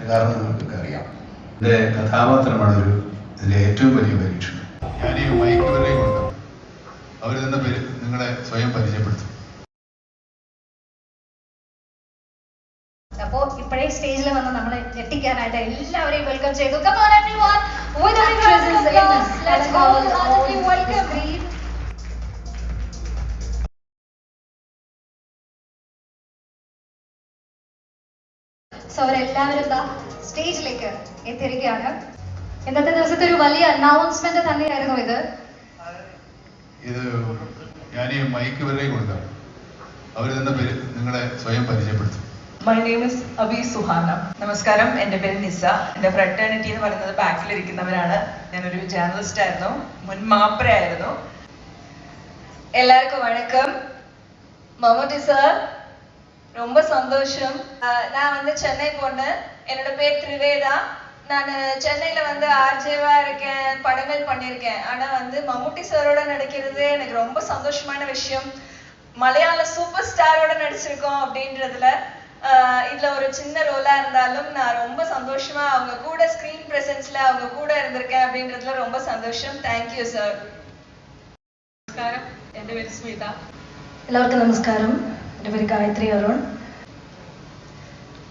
കാരണം നിങ്ങൾക്കൊക്കെ അറിയാം. എൻ്റെ കഥാപാത്രമാണ് ഇതിൻ്റെ ഏറ്റവും വലിയ പരീക്ഷണം. ഞാൻ ഈ മൈക്ക് വരെ കൊടുക്കാം, അവർ തന്നെ നിങ്ങളെ സ്വയം പരിചയപ്പെടുത്തും. അപ്പോൾ ഇപ്പോഴേ സ്റ്റേജിൽ വന്ന് നമ്മളെ ഞെട്ടിക്കാനായിട്ട് എല്ലാവരെയും വെൽക്കം ചെയ്തു. Come on everyone, with the actresses in this. Let's all heartily welcome. So അവരെല്ലാവരും എന്താ സ്റ്റേജിലേക്ക് എത്തിയിരിക്കുകയാണ്. ഇന്നത്തെ ദിവസത്തെ ഒരു വലിയ അനൗൺസ്മെന്റ് തന്നെയായിരുന്നു ഇത്. ഞാൻ ഈ മൈക്ക് വരെ കൊടുക്കാം, അവർ തന്നെ നിങ്ങളെ സ്വയം പരിചയപ്പെടുത്തും. My name is Abhi Suhana. നമസ്കാരം, എൻ്റെ പേര് നിസ. എൻ്റെ ഫ്രട്ടേണിറ്റി എന്ന് പറയുന്നത് ബാക്കിലിരിക്കുന്നവരാണ്. ഞാനൊരു ജേർണലിസ്റ്റ് ആയിരുന്നു, മുൻ മാപ്രയായിരുന്നു. எல்லாருக்கும் வணக்கம். மம்முட்டி சார், ரொம்ப சந்தோஷம். நான் வந்து சென்னை பொண்ணு. என்னோட பேர் திரிவேதா. நான் சென்னையில் வந்து ஆர்ஜேவா இருக்கேன், படங்கள் பண்ணியிருக்கேன். ஆனால் வந்து மம்முட்டி சாரோட நடிக்கிறது எனக்கு ரொம்ப சந்தோஷமான விஷயம். மலையாள சூப்பர் ஸ்டாரோட நடிச்சிருக்கோம் அப்படின்றதுல இதுல ஒரு சின்ன ரோலா இருந்தாலும் நான் ரொம்ப சந்தோஷமா அவங்க கூட ஸ்கிரீன் பிரசன்ஸ்ல அவங்க கூட இருந்திருக்கேன் அப்படின்றதுல ரொம்ப சந்தோஷம். Thank you sir. നമസ്കാരം, എൻ്റെ പേര് സ്മിത. എല്ലാവർക്കും നമസ്കാരം, എൻ്റെ പേര് ഗായത്രി അരുൺ.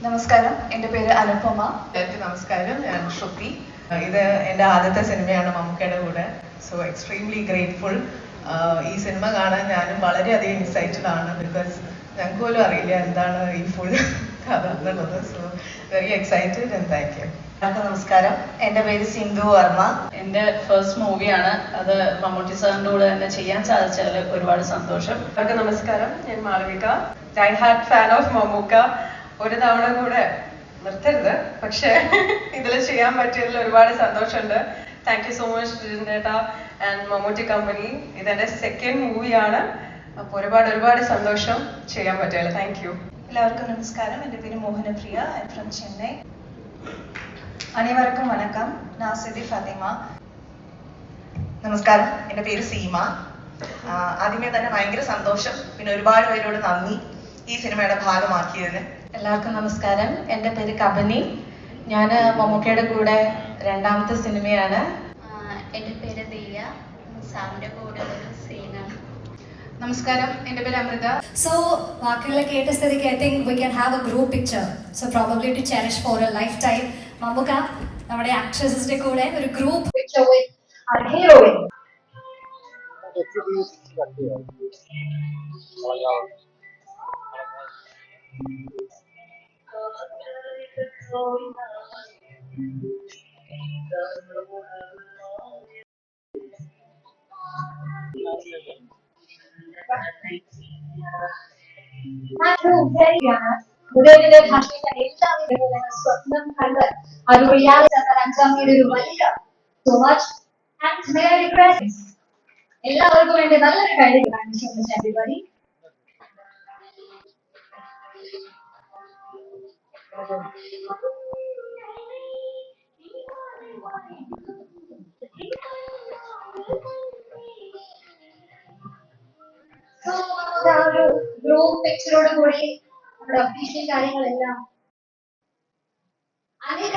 നമസ്കാരം, എൻ്റെ പേര് അനുപമ. എല്ലാവർക്കും നമസ്കാരം, ഞാൻ ശ്രുതി. ഇത് എൻ്റെ ആദ്യത്തെ സിനിമയാണ് മമ്മൂക്കയുടെ കൂടെ. So extremely grateful. ഈ സിനിമ കാണാൻ ഞാനും വളരെയധികം എക്സൈറ്റഡ് ആണ്. ബിക്കോസ് ഞങ്ങൾക്ക് പോലും അറിയില്ല എന്താണ് ഈ ഫുൾ കഥ എന്നുള്ളത്. So very excited and thank you. എല്ലാവർക്കും നമസ്കാരം, എൻ്റെ പേര് സിന്ധു വർമ്മ. എൻ്റെ ഫസ്റ്റ് മൂവിയാണ്. അത് മമ്മൂട്ടി സാറിൻ്റെ കൂടെ തന്നെ ചെയ്യാൻ സാധിച്ചാൽ ഒരുപാട് സന്തോഷം. എല്ലാവർക്കും നമസ്കാരം, ഞാൻ Malavika. Die hard fan of Mammukka. ഒരു തവണ കൂടെ നിർത്തരുത്, പക്ഷേ ഇതിൽ ചെയ്യാൻ പറ്റിയതിൽ ഒരുപാട് സന്തോഷമുണ്ട്. താങ്ക് യു സോ മച്ച് ജിജേട്ടാ ആൻഡ് മമ്മൂട്ടി കമ്പനി. ഇതെൻ്റെ സെക്കൻഡ് മൂവിയാണ്. അപ്പോൾ ഒരുപാട് സന്തോഷം ചെയ്യാൻ പറ്റിയല്ലോ. Thank you. എല്ലാവർക്കും നമസ്കാരം, എൻ്റെ പേര് മോഹനപ്രിയ. I from Chennai. അനേവർക്കും വണക്കം, ഞാൻ സിദ്ധി ഫാത്തിമ. നമസ്കാരം, എൻ്റെ പേര് സീമ. ആദ്യമേ തന്നെ ഭയങ്കര സന്തോഷം, പിന്നെ ഒരുപാട് പേരോട് നന്ദി ഈ സിനിമയുടെ ഭാഗമാക്കിയതിന്. എല്ലാവർക്കും നമസ്കാരം, എൻ്റെ പേര് കബനി. ഞാൻ മമ്മൂക്കയുടെ കൂടെ രണ്ടാമത്തെ സിനിമയാണ്. എൻ്റെ പേര് ദിയ, സാമിൻ്റെ കൂടെ ഒരു സീനാണ്. നമസ്കാരം, എൻ്റെ പേര് അമൃത. സോ വാക്കുകളെ കേട്ട സ്ഥിതിക്ക് I think we can have a group picture. So probably to cherish for a lifetime. Mammukka നമ്മുടെ ആക്ട്രസിന്റെ കൂടെ ഒരു group picture with our heroine. ഉദയത്തിന്റെ ഭാഷയുടെ എല്ലാവരും സ്വപ്നം കണ്ട് അത് റിയാലിറ്റി അഞ്ചാം തീയതി ഒരു വലിയ so much and may I request എല്ലാവർക്കും വേണ്ടി നല്ലൊരു കാര്യം കാണിച്ചു everybody. സോ ഒരു ഗ്രൂപ്പ് പിക്ചറോട് കൂടി നമ്മുടെ ഒഫീഷ്യൽ കാര്യങ്ങളെല്ലാം അനിക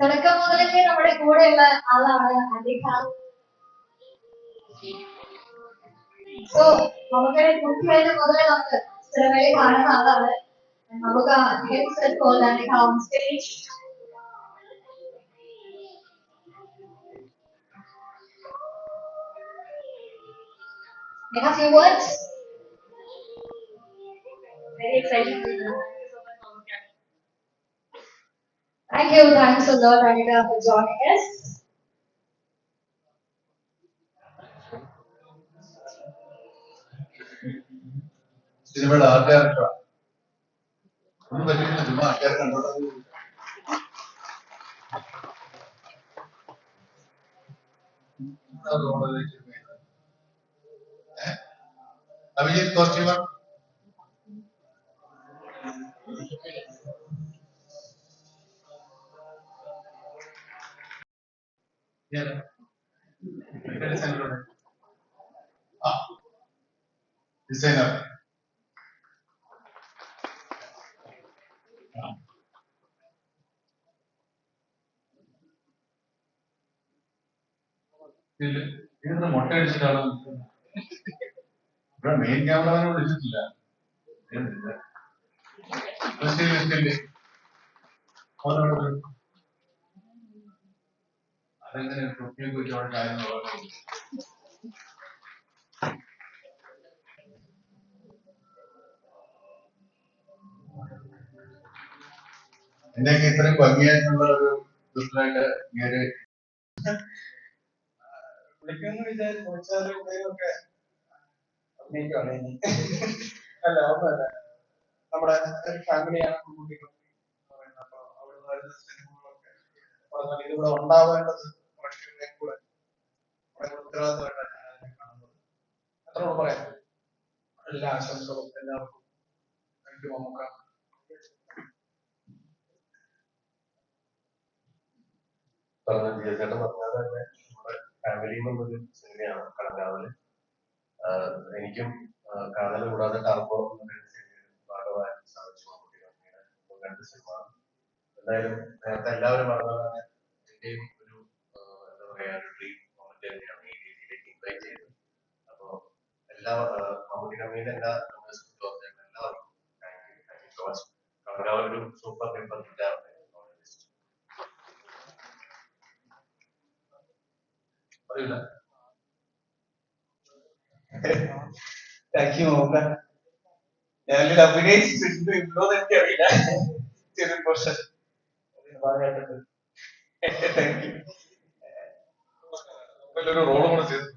തുടക്കം മുതലേ നമ്മുടെ കൂടെയുള്ള ആളാണ് അനിക. സോ നമുക്കൊരു കുട്ടികളുടെ മുതലേ നമുക്ക് സിനിമയിൽ കാണുന്ന ആളാണ്. നമുക്ക് Anika on stage. Make a few words. Very exciting. Thank you. Thanks a lot, Anika, for joining us. സിനിമയുടെ ആർട്ട് ഡയറക്ടറാണ്. ഒന്നും പറ്റില്ല, ചുമ്മാ ആൾക്കാർ കണ്ടോട്ടെ. അഭിജിത്ത് കോസ്റ്റ്യൂമർ. ഡിസൈനർ. ഇരുന്ന് മുട്ട അടിച്ചിട്ടാണ് ഇവിടെ മെയിൻ ക്യാമറമാനെ വിളിച്ചിട്ടില്ല. അതെങ്ങനെ കുട്ടിയെ കുറിച്ച് അവിടെ കാര്യങ്ങൾ പറഞ്ഞു. എന്റെയൊക്കെ ഇത്രയും ഭംഗിയായിട്ടുള്ള ഒരു ദുഷ്ടമായിട്ട് ഇങ്ങനെ വിളിക്കുമെന്ന് വിചാരിച്ചാലും എന്തെങ്കിലുമൊക്കെ അഭിനയിക്കുകയാണ് ഇനി. അല്ല ഒന്നുമല്ല, നമ്മുടെ ഒരു ഫാമിലിയാണ് പറയുന്നത്. അപ്പൊ അവിടെ വരുന്ന സിനിമകളൊക്കെ പറഞ്ഞാൽ ഇതിവിടെ ഉണ്ടാവേണ്ടത് പ്രേക്ഷകരുടെ കൂടെ വളരെ ഉത്തരവാദിത്തമായിട്ടാണ് ഞാൻ അതിനെ കാണുന്നത്. അത്രയോട് പറയാം. എല്ലാ ആശംസകളും എല്ലാവർക്കും. Thank you Mammukka. ചേട്ടൻ പറഞ്ഞാൽ തന്നെ നമ്മുടെ ഫാമിലിയിൽ നിന്നൊരു സിനിമയാണ് കളങ്കാവല്. എനിക്കും കാതൽ കൂടാതെ ടർബോ ഭാഗമാകാൻ സാധിച്ചു. രണ്ട് സിനിമ എന്തായാലും നേരത്തെ എല്ലാവരും പറഞ്ഞ പോലെ എന്റെയും ഒരു എന്താ പറയാ ഡ്രീം മൊമെന്റ് തന്നെയാണ് ഈ രീതിയിലേക്ക് ഇൻവൈറ്റ് ചെയ്തത്. അപ്പോ എല്ലാ മമ്മൂട്ടി കമ്പനിയിലെ എല്ലാ എല്ലാവർക്കും thank you so much. Kalamkaval ഒരു സൂപ്പർ ഹിറ്റ് ഹിറ്റാണ്. അറിയില്ല. Thank you Mammukka. ഞാനിത് അഭിനയിച്ചിട്ടുണ്ട് ഇപ്പോന്ന് എനിക്കറിയില്ല. ചെറിയ പോർഷൻ ഭാഗമായിട്ടുണ്ട്. Thank you. ഒരു റോള് കൂടെ ചെയ്തു.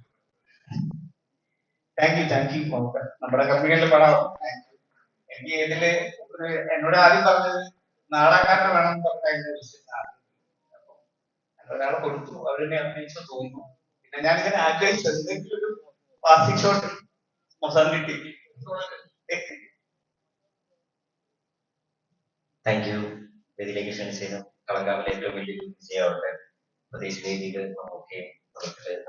Thank you Mammukka. നമ്മുടെ കമ്പനികളിൽ പടം എനിക്ക് ഇതില് ഒരു എന്നോട് ആദ്യം പറഞ്ഞത് നാടകക്കാരനെ വേണം പറഞ്ഞായിരുന്നു വിളിച്ചത്. ഒരാളെ കൊടുത്തു, അവരെന്നെ അഭിനയിച്ചു തോന്നുന്നു. പിന്നെ ഞാനിങ്ങനെ ആഗ്രഹിച്ചു എന്തെങ്കിലും ഒരു പാസിംഗ് ഷോട്ട് അവസാനം കിട്ടി. Thank you. വേദിയിലേക്ക് ക്ഷണിച്ചതിനും കളങ്കാവിലെ ഏറ്റവും വലിയ വിജയമാവട്ടെ. പ്രതീക്ഷ വേദിയിൽ നമുക്ക്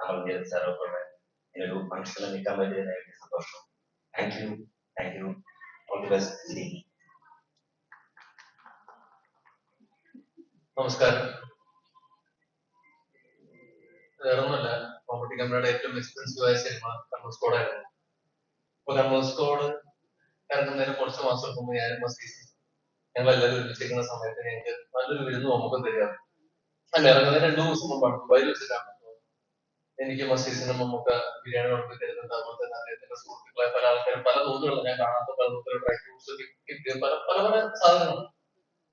അമൽ സാറൊക്കെ ഇതിനൊരു ഫംഗ്ഷനിൽ നിൽക്കാൻ പറ്റിയതിന് വലിയ സന്തോഷം. Thank you. All the best. നമസ്കാരം. വേറൊന്നുമല്ല, മമ്മൂട്ടി കമ്പനിയുടെ ഏറ്റവും എക്സ്പെൻസീവ് ആയ സിനിമ കണ്ണൂർ സ്കോഡായിരുന്നു. അപ്പൊ കണ്ണൂർ സ്കോഡ് ഇറങ്ങുന്നതിന് കുറച്ച് മാസം മുമ്പ് ഞാനും ഞങ്ങൾ എല്ലാവരും ഒരുമിച്ചിരിക്കുന്ന സമയത്ത് ഞങ്ങൾക്ക് നല്ലൊരു വിരുന്ന് നമുക്ക് തരികയാണ്. അല്ല, ഇറങ്ങുന്നതിന് 2 ദിവസം മുമ്പാണ് ദുബായിൽ വെച്ചിട്ടാണ്. എനിക്ക് മസീസിനും മമ്മൂക്ക ബിരിയാണി ഉറപ്പി തരുന്നുണ്ട്. അതുപോലെ തന്നെ അദ്ദേഹത്തിന്റെ സുഹൃത്തുക്കളെ പല ആൾക്കാരും പല തോന്നുകളും ഞാൻ കാണാത്ത പല തോന്നുകളും ഡ്രൈ ഫ്രൂട്ട്സ് കിട്ടിയ പല പല പല സാധനങ്ങൾ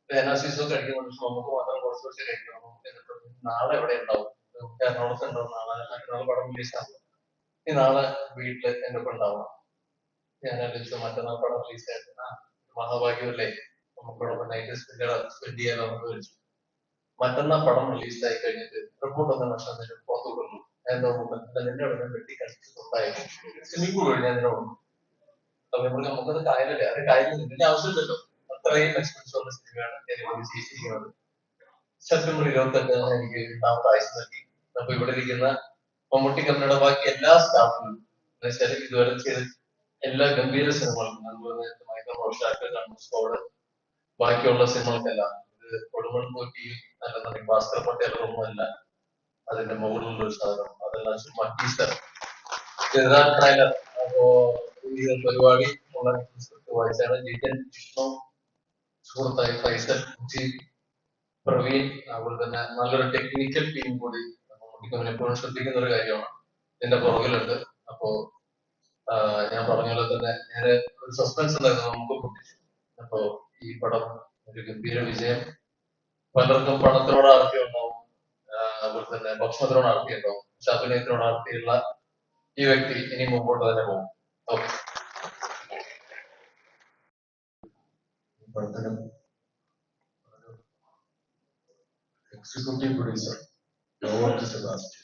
എനാസിസോ കഴിക്കുന്നുണ്ട്. നമുക്ക് മാത്രം കുറച്ച് കുറച്ച് കഴിക്കണം. നാളെ എവിടെ ഉണ്ടാവും? എറണാകുളത്ത് ഉണ്ടാവും. നാളെ പടം റിലീസാകും. ഈ നാളെ വീട്ടില് എന്റെ ഒപ്പം ഉണ്ടാവണം. ഞാൻ ആലോചിച്ചു മറ്റന്നാൾ പടം റിലീസായിട്ട് മഹാഭാഗ്യമല്ലേ നമുക്കോടൊപ്പം നൈറ്റ് സ്പെൻഡ് ചെയ്യാനോ എന്ന് വിളിച്ചു. മറ്റന്നാൾ പടം റിലീസായി കഴിഞ്ഞിട്ട് റിപ്പോർട്ട് ഒന്നും നഷ്ടം പുറത്തു വിടുന്നു. എന്താ നിന്റെ അവിടെ വെട്ടി കളിച്ചിട്ടുണ്ടായിരുന്നു സ്വിമ്മിംഗ് പൂൾ കഴിഞ്ഞാൽ അതിനെ ഓടുന്നു. അപ്പൊ നമുക്കത് കായലല്ലേ, അത് കായലിൽ നിന്റെ ആവശ്യമില്ലല്ലോ. അത്രയും എക്സ്പെൻസ് ഉള്ള സിനിമയാണ് എനിക്ക് ചെയ്തിരിക്കുന്നത്. സെപ്റ്റംബർ 28 എനിക്ക് 8ാമത്തെ ആയുസ് നൽകി. അപ്പൊ ഇവിടെ ഇരിക്കുന്ന മമ്മൂട്ടി കമ്പനിയുടെ ബാക്കി എല്ലാ സ്റ്റാഫിനും എന്നുവെച്ചാൽ ഇതുവരെ ചെയ്ത എല്ലാ ഗംഭീര സിനിമകൾക്കും, അതുപോലെ സ്കോഡ് ബാക്കിയുള്ള സിനിമകൾക്കെല്ലാം ഇത് കൊടുമൺ പോറ്റിയും അല്ലെന്നുണ്ടെങ്കിൽ ഭാസ്കർ പട്ടേലൊന്നുമല്ല അതിന്റെ മുകളിലുള്ള ഒരു സാധനം. അതെല്ലാം ചുമ്മാ ടീസർ ട്രെയിലർ. അപ്പോ ഈ പരിപാടി ഉള്ള സ്ക്രിപ്റ്റ് വായിച്ചാണ് ജിതൻ, വിഷ്ണു, സുഹൃത്തായി ഫൈസൽ, പ്രവീൺ, അതുപോലെ തന്നെ നല്ലൊരു ടെക്നിക്കൽ ടീം കൂടി നമുക്ക് എപ്പോഴും ശ്രദ്ധിക്കുന്ന ഒരു കാര്യമാണ് ഇതിന്റെ പുറകിലുണ്ട്. അപ്പോ ഞാൻ പറഞ്ഞ പോലെ തന്നെ ഞാൻ ഒരു സസ്പെൻസ് ഉണ്ടായിരുന്നു, നമുക്ക് പൊട്ടിച്ചു. അപ്പോ ഈ പടം ഒരു ഗംഭീര വിജയം. പലർക്കും പണത്തിനോട് ആർത്തി ഉണ്ടാവും, അതുപോലെ തന്നെ ഭക്ഷണത്തിനോട് ആർത്തി ഉണ്ടാവും. പക്ഷെ അഭിനയത്തിനോട് ആർത്തിയുള്ള ഈ വ്യക്തി ഇനി മുമ്പോട്ട് തന്നെ പോകും. Okay. Executive producer George Sebastian,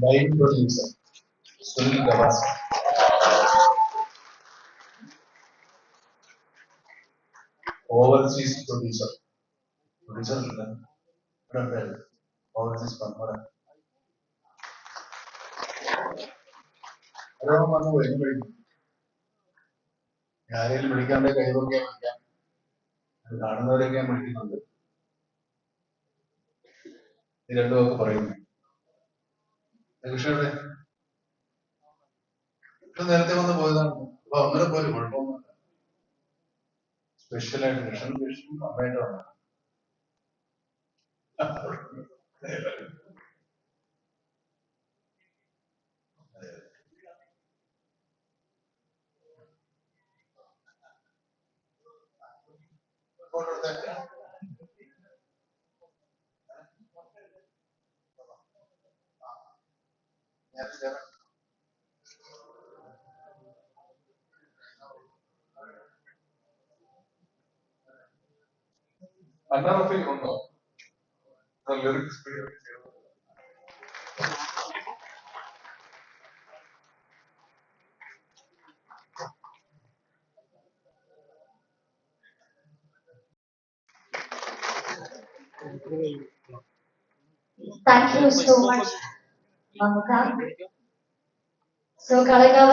line producer Sunil Gavaskar, overseas producer ഇല്ല ഓവർസീസ് പന്മറ വന്ന് വരുമ്പോഴേക്കും ആരെങ്കിലും വിളിക്കാണ്ട് കൈകൊക്കെ വിളിക്കാം. അത് കാണുന്നവരൊക്കെ ഞാൻ വിളിക്കുന്നുണ്ട്. ഈ രണ്ടു വാക്ക് പറയുന്നു. കൃഷ്ണയുടെ നേരത്തെ വന്ന് പോയതാണ്. അപ്പൊ അങ്ങനെ പോലും കുഴപ്പമൊന്നുമില്ല. സ്പെഷ്യലായിട്ട് കൃഷ്ണൻ അമ്മയായിട്ട് വന്നു. അന്നാറൊക്കെ ഉണ്ടോ lyrics? Thank you so much, Mamuka. So, Kalagawa